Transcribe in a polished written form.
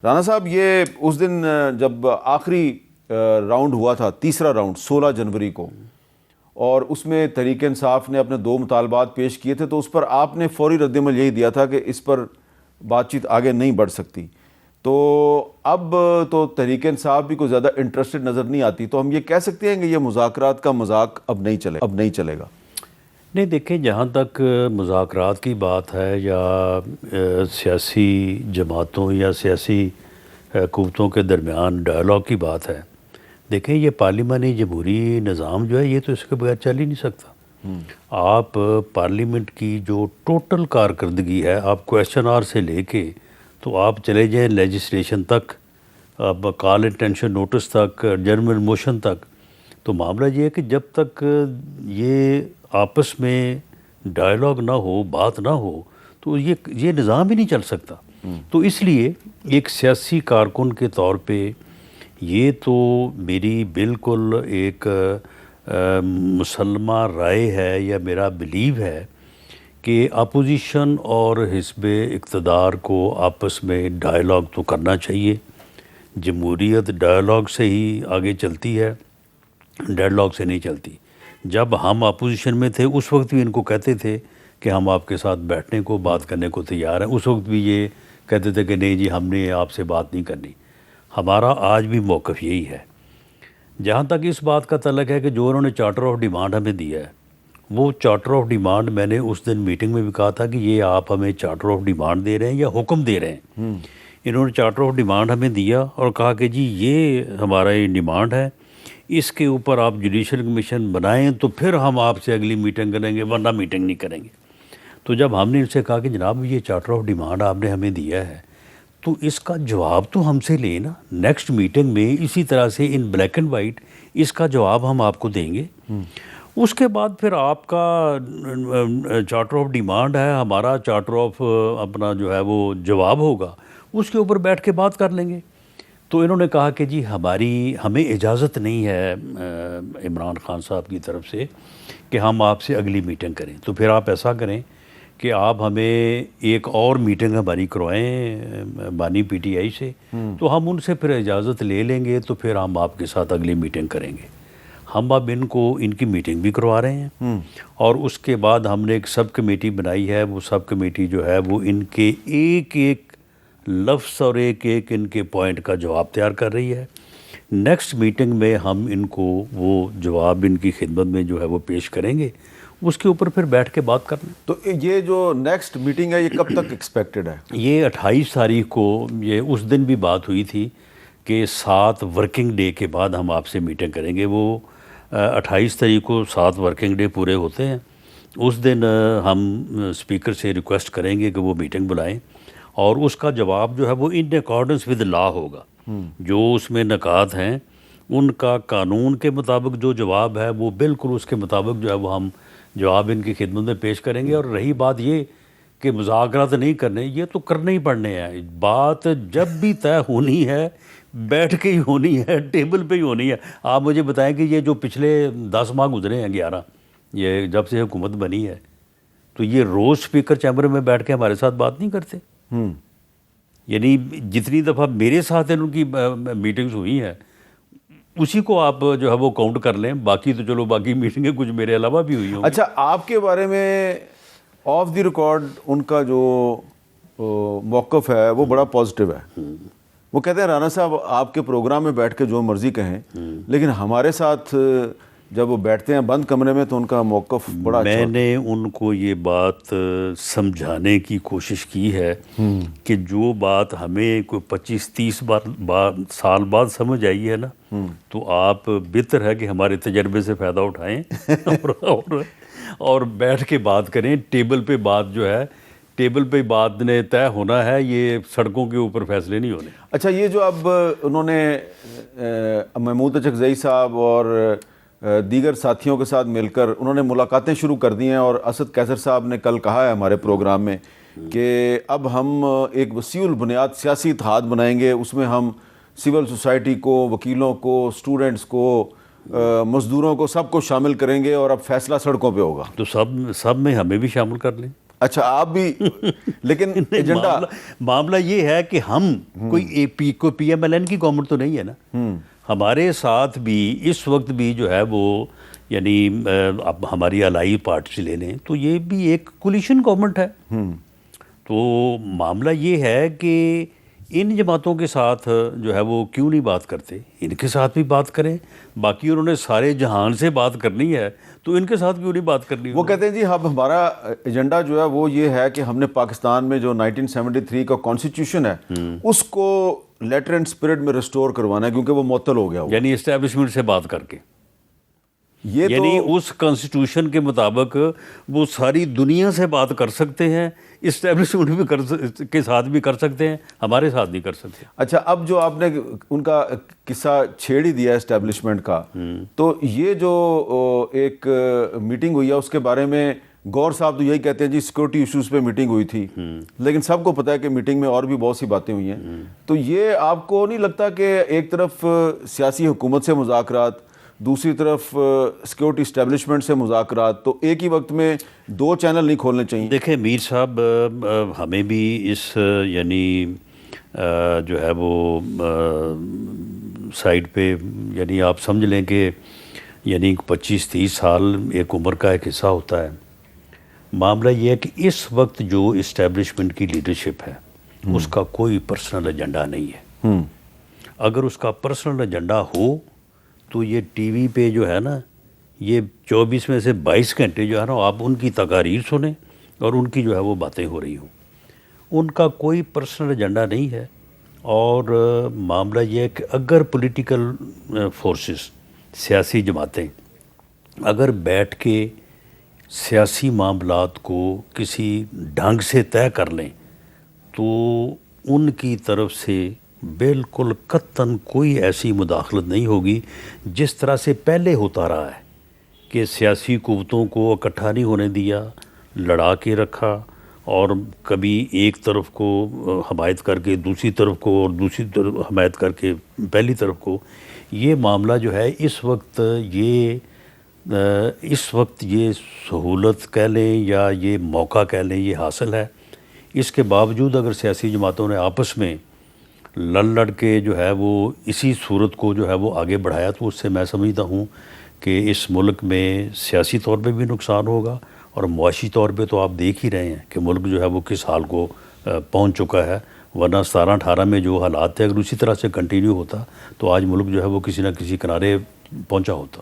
رانا صاحب، یہ اس دن جب آخری راؤنڈ ہوا تھا، تیسرا راؤنڈ 16 جنوری کو، اور اس میں تحریک انصاف نے اپنے 2 مطالبات پیش کیے تھے، تو اس پر آپ نے فوری رد عمل یہی دیا تھا کہ اس پر بات چیت آگے نہیں بڑھ سکتی۔ تو اب تو تحریک انصاف بھی کوئی زیادہ انٹرسٹڈ نظر نہیں آتی، تو ہم یہ کہہ سکتے ہیں کہ یہ مذاکرات کا مذاق اب نہیں چلے گا۔ نہیں، دیکھیں، جہاں تک مذاکرات کی بات ہے یا سیاسی جماعتوں یا سیاسی قوتوں کے درمیان ڈائلاگ کی بات ہے، دیکھیں یہ پارلیمانی جمہوری نظام جو ہے یہ تو اس کے بغیر چل ہی نہیں سکتا۔ آپ پارلیمنٹ کی جو ٹوٹل کارکردگی ہے، آپ کویسچن آور سے لے کے تو آپ چلے جائیں لیجسلیشن تک، آپ کال انٹینشن نوٹس تک، جنرل موشن تک، تو معاملہ یہ ہے کہ جب تک یہ آپس میں ڈائلاگ نہ ہو، بات نہ ہو، تو یہ نظام ہی نہیں چل سکتا۔ تو اس لیے ایک سیاسی کارکن کے طور پہ یہ تو میری بالکل ایک مسلمہ رائے ہے یا میرا بلیو ہے کہ اپوزیشن اور حزب اقتدار کو آپس میں ڈائلاگ تو کرنا چاہیے۔ جمہوریت ڈائلاگ سے ہی آگے چلتی ہے، ڈیڈ لاک سے نہیں چلتی۔ جب ہم اپوزیشن میں تھے اس وقت بھی ان کو کہتے تھے کہ ہم آپ کے ساتھ بیٹھنے کو، بات کرنے کو تیار ہیں، اس وقت بھی یہ کہتے تھے کہ نہیں جی ہم نے آپ سے بات نہیں کرنی۔ ہمارا آج بھی موقف یہی ہے۔ جہاں تک اس بات کا تعلق ہے کہ جو انہوں نے چارٹر آف ڈیمانڈ ہمیں دیا ہے، وہ چارٹر آف ڈیمانڈ میں نے اس دن میٹنگ میں بھی کہا تھا کہ یہ آپ ہمیں چارٹر آف ڈیمانڈ دے رہے ہیں یا حکم دے رہے ہیں۔ انہوں نے چارٹر آف ڈیمانڈ ہمیں دیا اور کہا کہ جی یہ ہمارا یہ ڈیمانڈ ہے، اس کے اوپر آپ جوڈیشل کمیشن بنائیں تو پھر ہم آپ سے اگلی میٹنگ کریں گے، ورنہ میٹنگ نہیں کریں گے۔ تو جب ہم نے ان سے کہا کہ جناب یہ چارٹر آف ڈیمانڈ آپ نے ہمیں دیا ہے تو اس کا جواب تو ہم سے لیں نا، نیکسٹ میٹنگ میں اسی طرح سے ان بلیک اینڈ وائٹ اس کا جواب ہم آپ کو دیں گے۔ اس کے بعد پھر آپ کا چارٹر آف ڈیمانڈ ہے، ہمارا چارٹر آف اپنا جو ہے وہ جواب ہوگا، اس کے اوپر بیٹھ کے بات کر لیں گے۔ تو انہوں نے کہا کہ جی ہمیں اجازت نہیں ہے عمران خان صاحب کی طرف سے کہ ہم آپ سے اگلی میٹنگ کریں۔ تو پھر آپ ایسا کریں کہ آپ ہمیں ایک اور میٹنگ ہماری کروائیں بانی پی ٹی آئی سے، تو ہم ان سے پھر اجازت لے لیں گے، تو پھر ہم آپ کے ساتھ اگلی میٹنگ کریں گے۔ ہم اب ان کی میٹنگ بھی کروا رہے ہیں، اور اس کے بعد ہم نے ایک سب کمیٹی بنائی ہے۔ وہ سب کمیٹی جو ہے وہ ان کے ایک ایک لفظ اور ایک ایک ان کے پوائنٹ کا جواب تیار کر رہی ہے۔ نیکسٹ میٹنگ میں ہم ان کو وہ جواب ان کی خدمت میں جو ہے وہ پیش کریں گے، اس کے اوپر پھر بیٹھ کے بات کرنا۔ تو یہ جو نیکسٹ میٹنگ ہے یہ کب تک ایکسپیکٹڈ ہے؟ یہ 28 تاریخ کو، یہ اس دن بھی بات ہوئی تھی کہ 7 ورکنگ ڈے کے بعد ہم آپ سے میٹنگ کریں گے۔ وہ 28 تاریخ کو 7 ورکنگ ڈے پورے ہوتے ہیں۔ اس دن ہم اسپیکر سے ریکویسٹ کریں گے کہ وہ میٹنگ بلائیں، اور اس کا جواب جو ہے وہ ان اکارڈنس ود لا ہوگا۔ جو اس میں نکات ہیں ان کا قانون کے مطابق جو جواب ہے وہ بالکل اس کے مطابق جو ہے وہ ہم جواب ان کی خدمت میں پیش کریں گے۔ اور رہی بات یہ کہ مذاکرات نہیں کرنے، یہ تو کرنے ہی پڑنے ہیں۔ بات جب بھی طے ہونی ہے بیٹھ کے ہی ہونی ہے، ٹیبل پہ ہی ہونی ہے۔ آپ مجھے بتائیں کہ یہ جو پچھلے 10 ماہ گزرے ہیں، 11، یہ جب سے حکومت بنی ہے، تو یہ روز اسپیکر چیمبر میں بیٹھ کے ہمارے ساتھ بات نہیں کرتے۔ یعنی جتنی دفعہ میرے ساتھ ان کی میٹنگز ہوئی ہیں اسی کو آپ جو ہے وہ کاؤنٹ کر لیں، باقی تو چلو باقی میٹنگیں کچھ میرے علاوہ بھی ہوئی ہوں۔ اچھا، آپ کے بارے میں آف دی ریکارڈ ان کا جو موقف ہے وہ بڑا پازیٹیو ہے۔ وہ کہتے ہیں رانا صاحب آپ کے پروگرام میں بیٹھ کے جو مرضی کہیں، لیکن ہمارے ساتھ جب وہ بیٹھتے ہیں بند کمرے میں تو ان کا موقف بڑا اچھا۔ میں نے ان کو یہ بات سمجھانے کی کوشش کی ہے کہ جو بات ہمیں کوئی 25-30 سال بعد سمجھ آئی ہے نا، تو آپ بہتر ہے کہ ہمارے تجربے سے فائدہ اٹھائیں اور بیٹھ کے بات کریں۔ ٹیبل پہ بات جو ہے، ٹیبل پہ بات نے طے ہونا ہے، یہ سڑکوں کے اوپر فیصلے نہیں ہونے۔ اچھا، یہ جو اب انہوں نے محمود اچکزئی صاحب اور دیگر ساتھیوں کے ساتھ مل کر انہوں نے ملاقاتیں شروع کر دی ہیں، اور اسد قیصر صاحب نے کل کہا ہے ہمارے پروگرام میں کہ اب ہم ایک وسیع البنیاد سیاسی اتحاد بنائیں گے، اس میں ہم سول سوسائٹی کو، وکیلوں کو، اسٹوڈنٹس کو، مزدوروں کو، سب کو شامل کریں گے، اور اب فیصلہ سڑکوں پہ ہوگا۔ تو سب میں ہمیں بھی شامل کر لیں۔ اچھا آپ بھی لیکن ایجنڈا معاملہ یہ ہے کہ ہم کوئی پی ایم ایل این کی گورنمنٹ تو نہیں ہے نا. ہمارے ساتھ بھی اس وقت بھی جو ہے وہ یعنی اب ہماری الائی پارٹی لے لیں تو یہ بھی ایک کولیشن گورنمنٹ ہے. تو معاملہ یہ ہے کہ ان جماعتوں کے ساتھ جو ہے وہ کیوں نہیں بات کرتے, ان کے ساتھ بھی بات کریں. باقی انہوں نے سارے جہان سے بات کرنی ہے تو ان کے ساتھ کیوں نہیں بات کرنی. وہ کہتے ہیں جی اب ہمارا ایجنڈا جو ہے وہ یہ ہے کہ ہم نے پاکستان میں جو 1973 کا کانسٹیٹیوشن ہے اس کو لیٹر اینڈ اسپرٹ میں ریسٹور کروانا ہے کیونکہ وہ معطل ہو گیا. یعنی اسٹیبلشمنٹ سے بات کر کے, یہ یعنی اس کانسٹیٹیوشن کے مطابق وہ ساری دنیا سے بات کر سکتے ہیں, اسٹیبلشمنٹ بھی کے ساتھ بھی کر سکتے ہیں, ہمارے ساتھ نہیں کر سکتے. اچھا اب جو آپ نے ان کا قصہ چھیڑ ہی دیا اسٹیبلشمنٹ کا, تو یہ جو ایک میٹنگ ہوئی ہے اس کے بارے میں گور صاحب تو یہی کہتے ہیں جی سیکورٹی ایشوز پہ میٹنگ ہوئی تھی, لیکن سب کو پتہ ہے کہ میٹنگ میں اور بھی بہت سی باتیں ہوئی ہیں. تو یہ آپ کو نہیں لگتا کہ ایک طرف سیاسی حکومت سے مذاکرات, دوسری طرف سیکورٹی اسٹیبلشمنٹ سے مذاکرات, تو ایک ہی وقت میں دو چینل نہیں کھولنے چاہیے؟ دیکھیں میر صاحب, ہمیں بھی اس یعنی جو ہے وہ سائڈ پہ یعنی آپ سمجھ لیں کہ یعنی 25-30 سال ایک عمر کا ایک حصہ ہوتا ہے. معاملہ یہ ہے کہ اس وقت جو اسٹیبلشمنٹ کی لیڈرشپ ہے اس کا کوئی پرسنل ایجنڈا نہیں ہے. اگر اس کا پرسنل ایجنڈا ہو تو یہ ٹی وی پہ جو ہے نا یہ 24 میں سے 22 گھنٹے جو ہے نا آپ ان کی تقاریر سنیں اور ان کی جو ہے وہ باتیں ہو رہی ہوں. ان کا کوئی پرسنل ایجنڈا نہیں ہے. اور معاملہ یہ ہے کہ اگر پولیٹیکل فورسز, سیاسی جماعتیں اگر بیٹھ کے سیاسی معاملات کو کسی ڈھنگ سے طے کر لیں تو ان کی طرف سے بالکل قطعاً کوئی ایسی مداخلت نہیں ہوگی جس طرح سے پہلے ہوتا رہا ہے کہ سیاسی قوتوں کو اکٹھا نہیں ہونے دیا, لڑا کے رکھا, اور کبھی ایک طرف کو حمایت کر کے دوسری طرف کو اور دوسری طرف حمایت کر کے پہلی طرف کو. یہ معاملہ جو ہے اس وقت یہ سہولت کہہ لیں یا یہ موقع کہہ لیں یہ حاصل ہے. اس کے باوجود اگر سیاسی جماعتوں نے آپس میں لڑ کے جو ہے وہ اسی صورت کو جو ہے وہ آگے بڑھایا تو اس سے میں سمجھتا ہوں کہ اس ملک میں سیاسی طور پہ بھی نقصان ہوگا اور معاشی طور پہ تو آپ دیکھ ہی رہے ہیں کہ ملک جو ہے وہ کس حال کو پہنچ چکا ہے. ورنہ 17-18 میں جو حالات تھے اگر اسی طرح سے کنٹینیو ہوتا تو آج ملک جو ہے وہ کسی نہ کسی کنارے پہنچا ہوتا.